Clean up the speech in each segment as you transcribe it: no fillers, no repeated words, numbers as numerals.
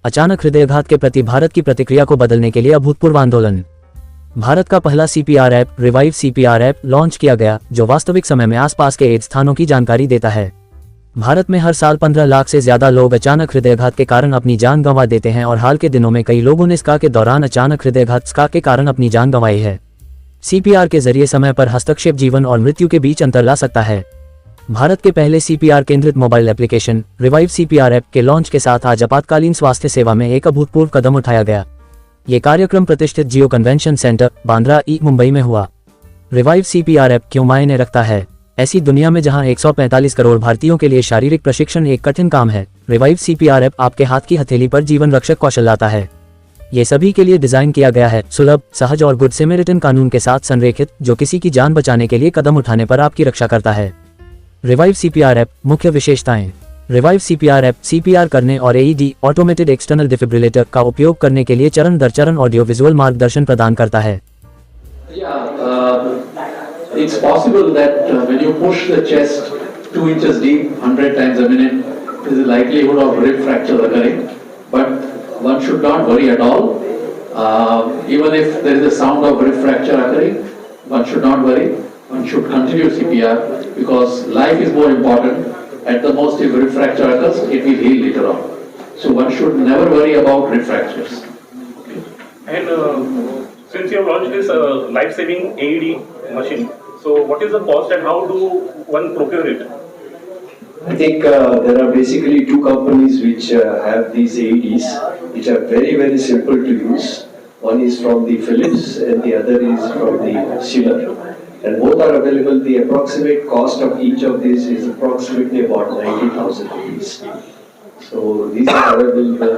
अचानक हृदयाघात के प्रति भारत की प्रतिक्रिया को बदलने के लिए अभूतपूर्व आंदोलन। भारत का पहला CPR app revive CPR app launch किया गया, जो वास्तविक समय में आसपास के 8 स्थानों की जानकारी देता है। भारत में हर साल 15 लाख से ज्यादा लोग अचानक हृदयाघात के कारण अपनी जान गंवा देते हैं और हाल के दिनों में कई लोगों ने स्का के दौरान अचानक हृदयाघात के कारण अपनी जान गंवाई है। CPR के जरिए समय पर हस्तक्षेप जीवन और मृत्यु के बीच अंतर ला सकता है। भारत के पहले CPR केंद्रित mobile application revive CPR app के लॉन्च के साथ आज आपातकालीन स्वास्थ्य सेवा में एक अभूतपूर्व कदम उठाया गया। ये कार्यक्रम प्रतिष्ठित जियो कन्वेंशन सेंटर, बांद्रा मुंबई में हुआ। रिवाइव CPR ऐप क्यों मायने रखता है? ऐसी दुनिया में जहां 145 करोड़ भारतीयों के लिए शारीरिक प्रशिक्षण एक कठिन काम है, रिवाइव CPR ऐप आपके हाथ की हथेली पर जीवन रक्षक कौशल लाता है। ये सभी के लिए डिजाइन किया गया है, सुलभ, सहज और गुड सेमेरिटन कानून के साथ संरेखित, जो किसी की जान बचाने के लिए कदम उठाने पर आपकी रक्षा करता है। रिवाइव CPR ऐप मुख्य विशेषताएं। रिवाइव CPR ऐप CPR करने और AED ऑटोमेटेड एक्सटर्नल डिफिब्रिलेटर का उपयोग करने के लिए चरण दर चरण ऑडियो विजुअल मार्गदर्शन प्रदान करता है। It's possible that when you push the chest 2 inches deep 100 times a minute, there is a likelihood of rib fracture occurring, but one should not worry at all. Even if there is a sound of rib fracture occurring, one should not worry. One should continue CPR because life is more important. At the most, if rib fracture occurs, it will heal later on. So one should never worry about rib fractures. And since you have launched this life-saving AED machine, so what is the cost and how do one procure it? I think there are basically 2 companies which have these AEDs, which are very, very simple to use. One is from the Philips and the other is from the Schiller. And both are available. The approximate cost of each of these is approximately about 90,000 rupees. So these are available.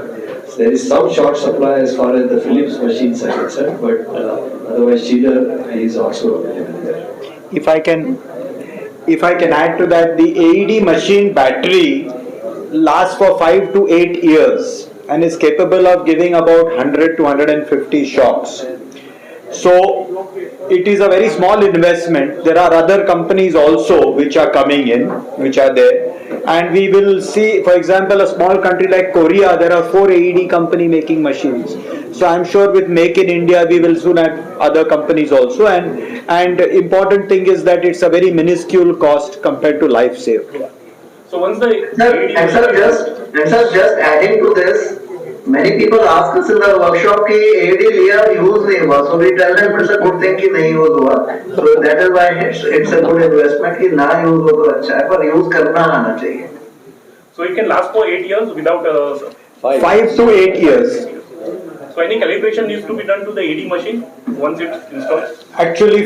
There is some short supply as far as the Philips machines are concerned, but otherwise Schiller is also available there. If I can add to that, the AED machine battery lasts for 5 to 8 years and is capable of giving about 100 to 150 shocks. So it is a very small investment. There are other companies also which are coming in, which are there, and we will see, for example, a small country like Korea, there are 4 AED company making machines. So I'm sure with Make in India we will soon have other companies also, and important thing is that it's a very minuscule cost compared to life saved. So once the sir, just adding to this, many people ask us in the workshop कि AED लिया use नहीं हुआ, so we tell them it's a good thing कि नहीं use हुआ, so that is why it's a good investment कि ना use हो तो अच्छा है, पर use करना आना चाहिए. So it can last for 8 years without 5 to 8 years. So any calibration needs to be done to the AED machine once it's installed? Actually,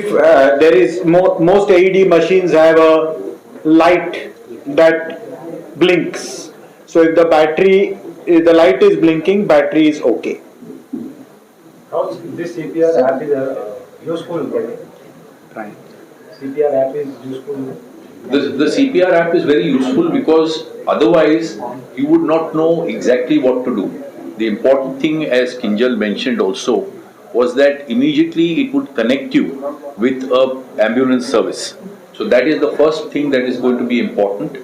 there is most AED machines have a light that blinks. So if the light is blinking, battery is okay. How this CPR app is useful? Right. CPR app is useful. The CPR app is very useful because otherwise you would not know exactly what to do. The important thing, as Kinjal mentioned also, was that immediately it would connect you with an ambulance service. So that is the first thing that is going to be important.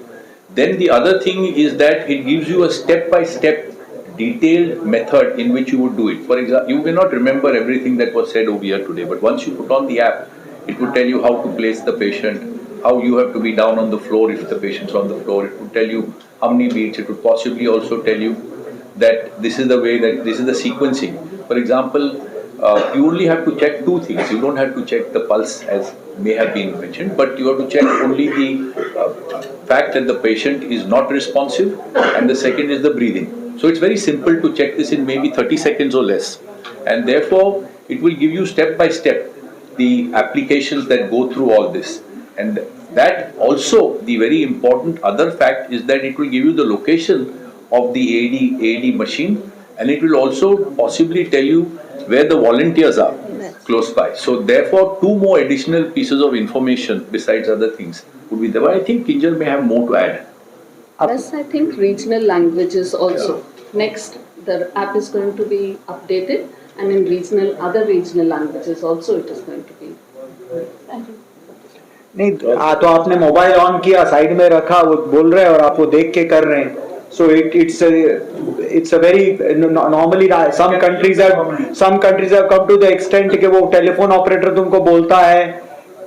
Then the other thing is that it gives you a step-by-step detailed method in which you would do it. For example, you may not remember everything that was said over here today, but once you put on the app, it would tell you how to place the patient, how you have to be down on the floor if the patient's on the floor. It would tell you how many beats. It would possibly also tell you that this is the way, that this is the sequencing. For example, you only have to check 2 things. You don't have to check the pulse as may have been mentioned, but you have to check only the fact that the patient is not responsive, and the second is the breathing. So it's very simple to check this in maybe 30 seconds or less, and therefore it will give you step by step the applications that go through all this. And that also, the very important other fact is that it will give you the location of the AED machine, and it will also possibly tell you where the volunteers are close by. So therefore 2 more additional pieces of information besides other things would be there. But I think Kinjal may have more to add. Yes, I think regional languages also. Next, the app is going to be updated, and in other regional languages also it is going to be. नहीं, तो आपने mobile on किया, side में रखा, वो बोल रहे हैं और आप वो देख के कर रहे हैं. So it's it's a very normally some countries have come to the extent कि वो टेलीफोन ऑपरेटर तुमको बोलता है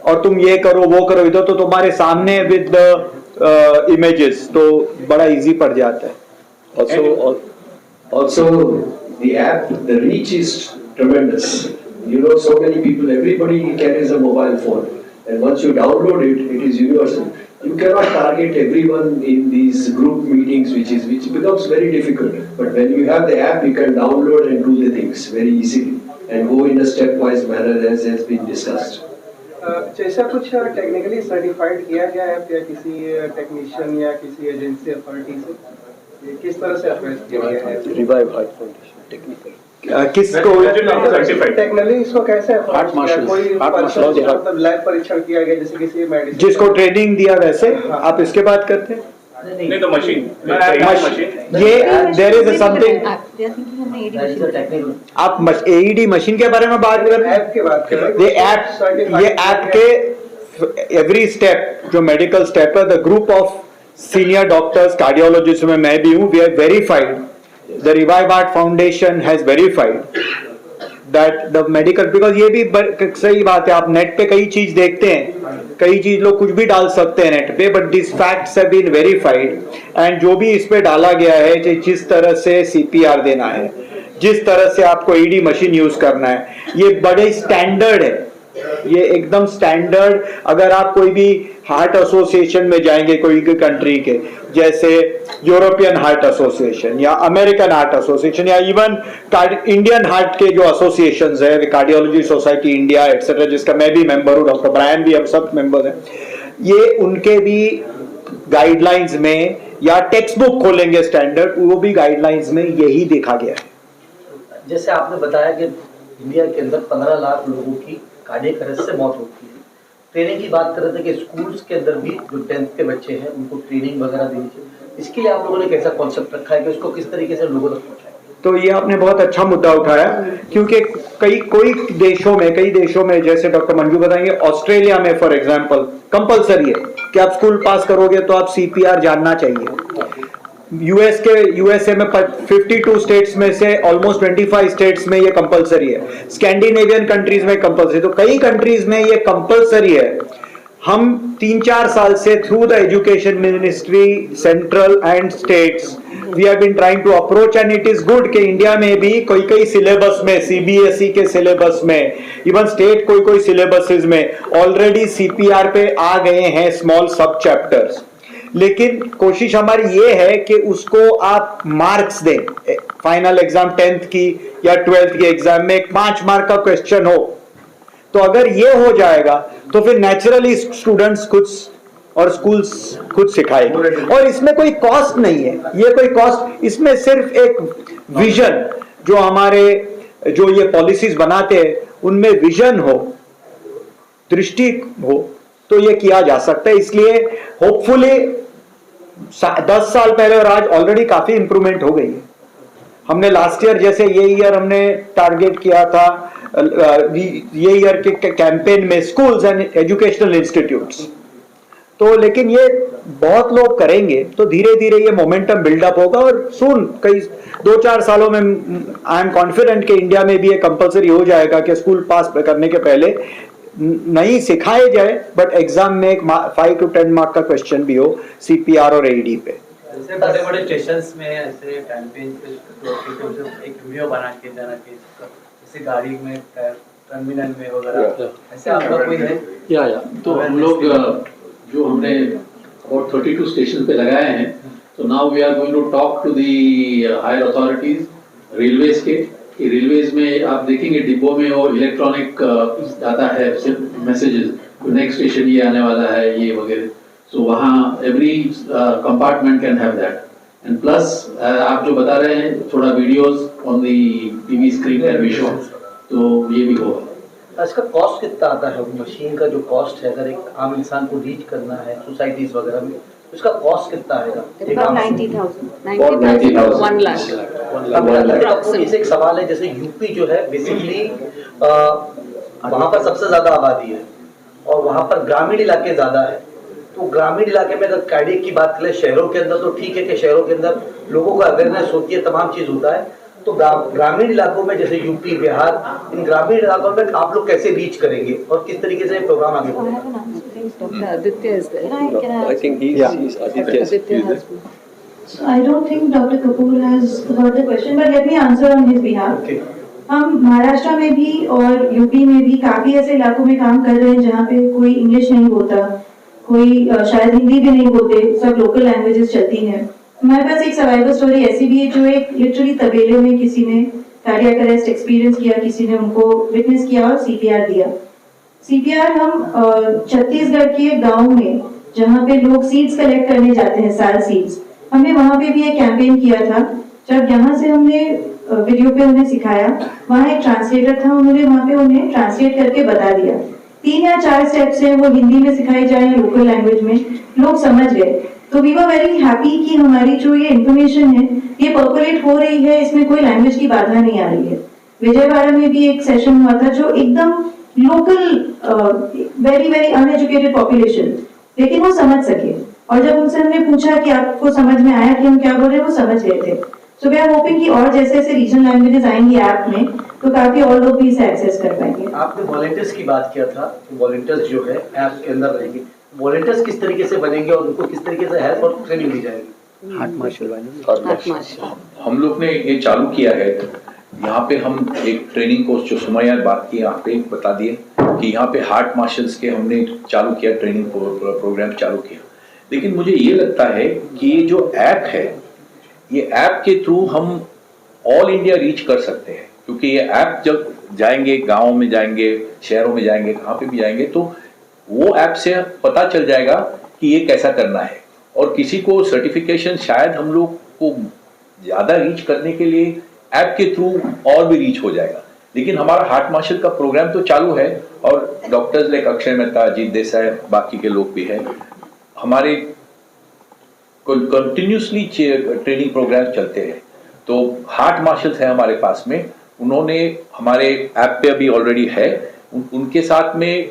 और तुम ये करो वो करो, इधर तो तुम्हारे सामने विद द इमेजेस, तो बड़ा इजी पड़ जाता है. Also, the app, the reach is tremendous. You know, so many people, everybody carries a mobile phone, and once you download it, it is universal. You cannot target everyone in these group meetings, which becomes very difficult. But when you have the app, you can download and do the things very easily and go in a stepwise manner as has been discussed. जैसा कुछ technically certified किया गया है या किसी technician या किसी agency authority से, ये किस तरह से अप्रेस किया गया है? रिवाइव हार्ट फाउंडेशन टेक्निकल किसको टेक्निकली इसको कैसे कोई मतलब लैब परीक्षण किया गया जैसे किसी मेडिसिन जिसको ट्रेनिंग दिया वैसे आप इसके बात करते हैं? नहीं तो मशीन ये देयर इज समथिंग आप एईडी मशीन के बारे में बात कर रहे हैं, ऐप की बात कर रहे हैं. ये ऐप के एवरी स्टेप जो मेडिकल स्टेप है, the group of senior doctors cardiologist में मैं भी हूं, we are verified, the revive heart foundation has verified that the medical, because ये भी सही बात है, आप नेट पे कई चीज देखते हैं, कई चीज लोग कुछ भी डाल सकते हैं नेट पे, but this facts have been verified and जो भी इस पे डाला गया है, जिस तरह से सीपीआर देना है, जिस तरह से आपको ईडी मशीन यूज करना है, ये बड़े स्टैंडर्ड है, ये एकदम स्टैंडर्ड. अगर आप कोई भी हार्ट एसोसिएशन में जाएंगे कोई कंट्री के, जैसे यूरोपियन हार्ट एसोसिएशन या अमेरिकन हार्ट एसोसिएशन या इवन इंडियन हार्ट के जो एसोसिएशंस है, कार्डियोलॉजी सोसाइटी इंडिया एटसेट्रा, जिसका मैं भी मेंबर हूँ, डॉक्टर ब्रायन भी, हम सब मेंबर हैं, ये उनके भी गाइडलाइंस में या टेक्स्ट बुक खोलेंगे स्टैंडर्ड, वो भी गाइडलाइंस में यही देखा गया है. जैसे आपने बताया कि इंडिया के अंदर 15 लाख लोगों की कार्डियक अरेस्ट से मौत होती है. ट्रेनिंग की बात कर रहे थे कि स्कूल्स के अंदर भी जो 10th के बच्चे हैं उनको ट्रेनिंग वगैरह देनी चाहिए. इसके लिए आप लोगों ने कैसा कॉन्सेप्ट रखा है कि उसको किस तरीके से लोगों तक पहुंचाएं? तो ये आपने बहुत अच्छा मुद्दा उठाया, क्योंकि कई देशों में जैसे डॉक्टर मंजू बताएंगे, ऑस्ट्रेलिया में फॉर एग्जांपल कंपलसरी है कि आप स्कूल पास करोगे तो आप सीपीआर जानना चाहिए. यूएसए में 52 स्टेट्स में से ऑलमोस्ट 25 स्टेट्स में ये कंपलसरी है. स्कैंडिनेवियन कंट्रीज में कंपलसरी, तो कई कंट्रीज में ये कंपलसरी है. हम 3-4 साल से through the education ministry central and states we have been trying to approach, and it is good कि इंडिया में भी कोई सिलेबस में, सीबीएसई के सिलेबस में, इवन स्टेट कोई सिलेबसेस में ऑलरेडी सीपीआर पे आ गए हैं स्मॉल सब चैप्टर्स. लेकिन कोशिश हमारी ये है कि उसको आप मार्क्स दें. फाइनल एग्जाम 10th की या 12th की एग्जाम में एक 5 मार्क का क्वेश्चन हो, तो अगर ये हो जाएगा तो फिर नेचुरली स्टूडेंट्स खुद और स्कूल्स खुद सिखाएंगे. और इसमें कोई कॉस्ट नहीं है, ये कोई कॉस्ट, इसमें सिर्फ एक विजन, जो हमारे जो ये पॉलिसीज बनाते हैं उनमें विजन हो, दृष्टि हो, तो ये किया जा सकता है. इसलिए होपफुली 10 साल पहले और आज ऑलरेडी काफी इंप्रूवमेंट हो गई है. हमने लास्ट ईयर, जैसे ये ईयर हमने टारगेट किया था, ये ईयर के कैंपेन में स्कूल्स एंड एजुकेशनल इंस्टीट्यूट्स, तो लेकिन ये बहुत लोग करेंगे तो धीरे धीरे ये मोमेंटम बिल्डअप होगा और सून कई 2-4 सालों में आई एम कॉन्फिडेंट कि इंडिया में भी ये कंपलसरी हो जाएगा कि स्कूल पास करने के पहले नहीं सिखाए जाए, बट एग्जाम में एक 5 to 10 मार्क का क्वेश्चन भी हो सीपीआर और एईडी पे. जैसे बड़े स्टेशंस में ऐसे कैंपेन एक वीडियो बना के देना कि जैसे गाड़ी में टर्मिनल में वगैरह, ऐसे आपका कोई है? या तो हम लोग जो हमने अबाउट 32 स्टेशन पे लगाए हैं, तो now we are going to talk to the higher authorities railways के. रेलवेज में आप देखेंगे डिब्बों में वो इलेक्ट्रॉनिक आता है मैसेजेस, नेक्स्ट स्टेशन ये आने वाला है ये वगैरह. सो वहाँ every compartment can have that. And plus आप जो बता रहे हैं थोड़ा videos on the TV screen can be shown, तो ये भी होगा. इसका कॉस्ट कितना आता है? मशीन का जो कॉस्ट है, अगर एक आम इंसान को रीच करना है सोसाइटीज वगैरह में, उसका कॉस्ट कितना आएगा? 90,000 1 लाख. इसे एक सवाल है, जैसे यूपी जो है बेसिकली वहाँ पर सबसे ज्यादा आबादी है और वहाँ पर ग्रामीण इलाके ज्यादा है, तो ग्रामीण इलाके में अगर कार्डियक की बात करें, शहरों के अंदर तो ठीक है कि शहरों के अंदर लोगों का अवेयरनेस होती है, तमाम चीज होता है, तो ग्रामीण इलाकों में जैसे यूपी, बिहार, इन ग्रामीण इलाकों में आप लोग कैसे रीच करेंगे और किस तरीके से प्रोग्राम आगे बढ़ेगा? Dr. Aditya is there. I think he's Aditya has been. I don't think Dr. Kapoor has heard the question, but let me answer on his behalf. Okay. हम महाराष्ट्र में भी और यूपी में भी काफी ऐसे इलाकों में काम कर रहे हैं जहाँ पे कोई इंग्लिश नहीं बोलता, कोई शायद हिंदी भी नहीं बोलते, सब लोकल लैंग्वेजेस चलती हैं। हमारे पास एक सर्वाइवल स्टोरी ऐसी भी है जो एक लिटरली तबेले में किसी ने कार्डियक अरेस्ट एक्सपीरियंस किया, किसी ने उनको विटनेस किया और सीपीआर दिया। सीपीआर हम छत्तीसगढ़ के गांव में जहाँ पे लोग सीड्स कलेक्ट करने जाते हैं, साल सीड्स, हमने वहाँ पे भी एक कैंपेन किया था। जब यहाँ से हमने वीडियो पे उन्हें सिखाया, वहाँ एक ट्रांसलेटर था, उन्होंने वहाँ पे उन्हें ट्रांसलेट करके बता दिया। 3 या 4 स्टेप्स हैं, वो हिंदी में सिखाई जाए या लोकल लैंग्वेज में, लोग समझ गए। तो वी वर वेरी हैप्पी कि हमारी जो ये इन्फॉर्मेशन है ये पर्कुलेट हो रही है, इसमें कोई लैंग्वेज की बाधा नहीं आ रही है। विजयवाड़ा में भी एक सेशन हुआ था जो एकदम local very very uneducated population, लेकिन वो समझ सके, और जब उनसे हमने पूछा कि आपको समझ में आया कि हम क्या बोल रहे हैं, वो समझ गए थे। सो वी आर होपिंग कि और जैसे जैसे रीजनल लैंग्वेजेस आएंगी ऐप में तो काफी और लोग भी इसे एक्सेस कर पाएंगे। आपने वॉलंटियर्स की बात किया था, वॉलंटियर्स जो है ऐप के अंदर रहेंगे, वॉलंटियर्स किस तरीके से बनेंगे और उनको किस तरीके से हेल्प और ट्रेनिंग दी जाएगी? हार्ट मार्शल हम लोग ने ये चालू किया है, यहाँ पे हम एक ट्रेनिंग कोर्स जो सुमैया बात की यहाँ पे बता दिए कि यहाँ पे हार्ट मार्शल्स के हमने चालू किया, ट्रेनिंग प्रोग्राम चालू किया। लेकिन मुझे ये लगता है कि ये जो ऐप है, ये ऐप के थ्रू हम ऑल इंडिया रीच कर सकते हैं, क्योंकि ये ऐप जब जाएंगे, गाँव में जाएंगे, शहरों में जाएंगे, कहाँ पे भी जाएंगे, तो वो ऐप से पता चल जाएगा कि ये कैसा करना है। और किसी को सर्टिफिकेशन शायद हम लोग को ज़्यादा रीच करने के लिए ऐप के थ्रू और भी रीच हो जाएगा। लेकिन हमारा हार्ट मार्शल का प्रोग्राम तो चालू है, और डॉक्टर्स लाइक अक्षय मेहता, अजीत देसाई, बाकी के लोग भी हैं, हमारे कंटिन्यूसली ट्रेनिंग प्रोग्राम चलते हैं। तो हार्ट मार्शल्स है हमारे पास में, उन्होंने हमारे ऐप पे अभी ऑलरेडी है, उनके साथ में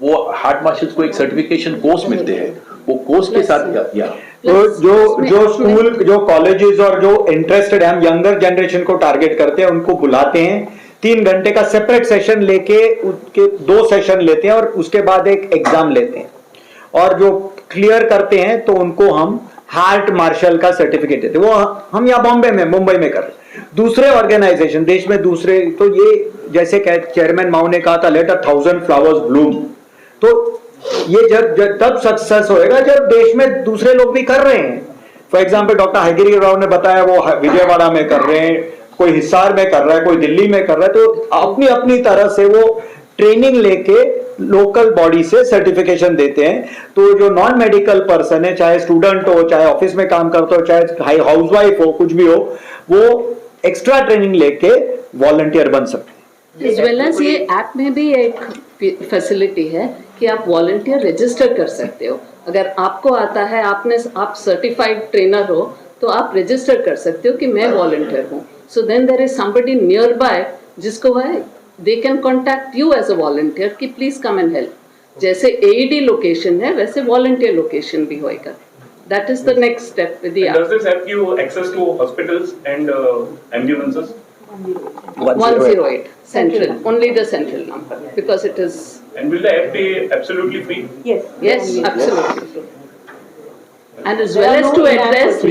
वो हार्ट मार्शल्स को एक सर्टिफिकेशन कोर्स मिलते हैं, वो कोर्स के साथ या तो जो स्कूल, जो कॉलेजेस और जो इंटरेस्टेड है, हम यंगर जनरेशन को टारगेट करते हैं, उनको बुलाते हैं, 3 घंटे का सेपरेट सेशन लेके उसके 2 सेशन लेते हैं और उसके बाद एक एग्जाम लेते हैं, और जो क्लियर करते हैं तो उनको हम हार्ट मार्शल का सर्टिफिकेट देते हैं। वो हम यहाँ बॉम्बे में, मुंबई में कर रहे हैं। दूसरे ऑर्गेनाइजेशन देश में दूसरे, तो ये जैसे चेयरमैन माओ ने कहा था, लेट 1000 फ्लावर्स ब्लूम, तो ये जब तब सक्सेस होएगा जब देश में दूसरे लोग भी कर रहे हैं। फॉर एग्जाम्पल डॉक्टर हयगिरी राव ने बताया वो विजयवाड़ा में कर रहे हैं, कोई हिसार में कर रहा है, कोई दिल्ली में कर रहा है, तो अपनी अपनी तरह से वो ट्रेनिंग लेके लोकल बॉडी से सर्टिफिकेशन देते हैं। तो जो नॉन मेडिकल पर्सन है, चाहे स्टूडेंट हो, चाहे ऑफिस में काम करता हो, चाहे हाउसवाइफ हो, कुछ भी हो, वो एक्स्ट्रा ट्रेनिंग लेके वॉलंटियर बन सकते हैं। एज वेल एज ये ऐप में भी एक फैसिलिटी है कि आप वॉलंटियर रजिस्टर कर सकते हो। अगर आपको आता है, आप सर्टिफाइड ट्रेनर हो, तो आप रजिस्टर कर सकते हो कि मैं वॉलंटियर हूँ। So then there is somebody nearby जिसको है, they can contact you as a volunteer कि प्लीज कम एंड हेल्प। जैसे AED लोकेशन है वैसे वॉलंटियर लोकेशन भी होएगा। That is the next step with the app. Does this help you access to hospitals and ambulances? 108 central, only the central number, because it is. And will the app be absolutely free? Yes, absolutely. And as well as to address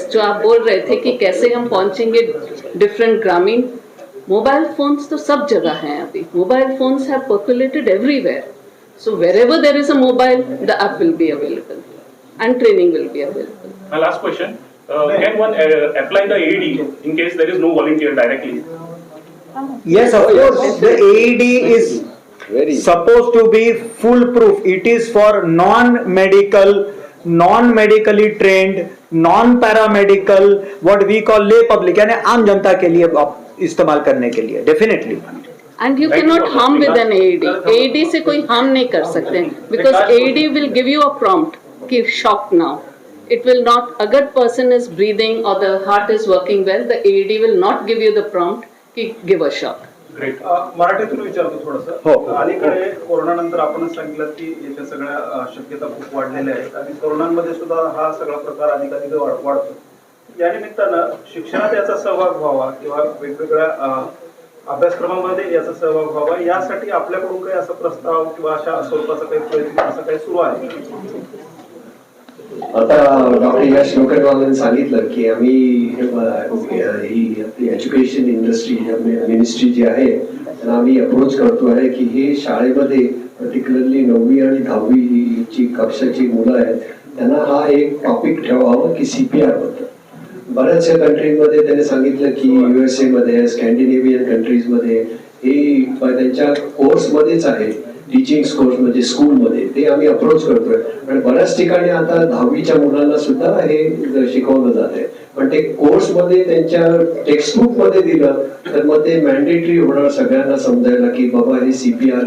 जो आप बोल रहे थे कि कैसे हम पहुंचेंगे different ग्रामीण, मोबाइल फोन्स तो सब जगह हैं अभी। Mobile phones have percolated everywhere. So wherever there is a mobile, the app will be available and training will be available. My last question, can one apply the AED in case there is no volunteer directly? Yes, of course. The AED is supposed to be foolproof. It is for non-medical, non-medically trained, non-paramedical, what we call lay public, यानी आम जनता के लिए इस्तेमाल करने के लिए, definitely. And you cannot harm with an AED. AED से कोई harm नहीं कर सकते, because AED will give you a prompt कि shock now. It will not, अगर person is breathing or the heart is working well, the AED will not give you the prompt कि give a shock. Great. मराठीतून विचारतो हो. थोडंसं. अलीकडे कोरोनानंतर आपणच सांगितलं की याच्या सगळ्या शक्यता खूप वाढलेल्या आहेत आणि तरुणांमध्ये सुद्धा हा सगळा प्रकार अधिकाधिक वाढतो. या निमित्तानं शिक्षणात याचा सहभाग व्हावा किंवा वेगवेगळ्या अभ्यासक्रमामध्ये याचा सहभाग व्हावा यासाठी आपल्याकडून काही असा प्रस्ताव किंवा अशा स्वरूपाचा काही प्रयत्न असं काही सुरू आहे? आता डॉक्टर यश लोखंडवालांनी सांगितलं की आम्ही ही आपली एज्युकेशन इंडस्ट्री मिनिस्ट्री जी आहे त्यांना आम्ही अप्रोच करतो आहे की हे शाळेमध्ये पर्टिक्युलरली 9वी आणि 10वी ची कक्षाची मुलं आहेत त्यांना हा एक टॉपिक ठेवावा की CPR बद्दल. बऱ्याचशा कंट्रीजमध्ये त्यांनी सांगितलं की USA मध्ये स्कॅन्डिनेव्हियन कंट्रीजमध्ये हे त्यांच्या कोर्समध्येच आहे, टीचिंग कोर्स म्हणजे स्कूलमध्ये ते आम्ही अप्रोच करतोय. आणि बऱ्याच ठिकाणी आता 10वीच्या मुलांना सुद्धा हे शिकवलं जात आहे, पण ते कोर्समध्ये त्यांच्या टेक्स्टबुक मध्ये दिलं तर मग ते मॅन्डेटरी होणार सगळ्यांना समजायला की बाबा हे CPR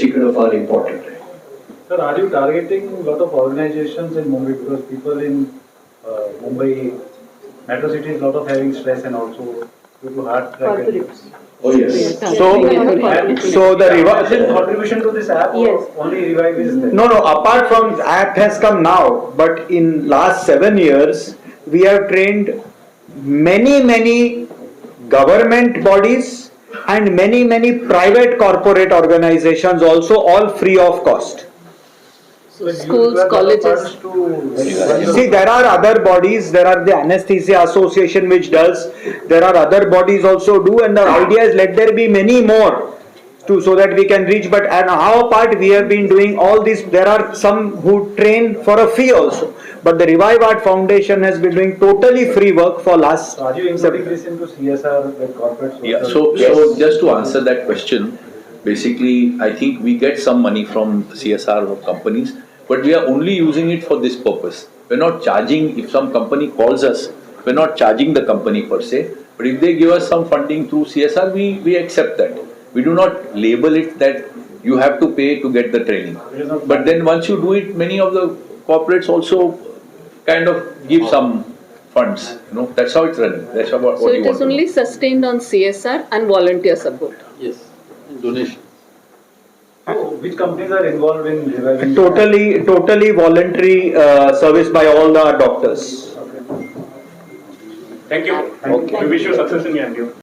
शिकणं फार इम्पॉर्टंट आहे. Sir, are you targeting a lot of organizations in Mumbai because people in Mumbai metro cities lot of having stress and also due to heart attack? Oh yes. So the Contribution to this app, Yes. only Revive is there. No, apart from app has come now, but in last 7 years, we have trained many government bodies and many private corporate organizations also, all free of cost. Schools, colleges. See, there are other bodies, there are the Anesthesia Association which does, there are other bodies also do, and the idea is let there be many more to so that we can reach. But on our part we have been doing all this. There are some who train for a fee also, but the Revive Art Foundation has been doing totally free work for last. Are you including this into CSR with corporate? Yeah, so just to answer that question, basically I think we get some money from CSR companies, but we are only using it for this purpose. We're not charging. If some company calls us, we're not charging the company per se, but if they give us some funding through CSR, we accept that. We do not label it that you have to pay to get the training. But then once you do it, many of the corporates also kind of give some funds. You know, that's how it's running. That's what So you it want. is only sustained on CSR and volunteer support. Yes, donation. So which companies are involved in reviving? Totally voluntary service by all the doctors. Thank you. We wish you success in your endeavor.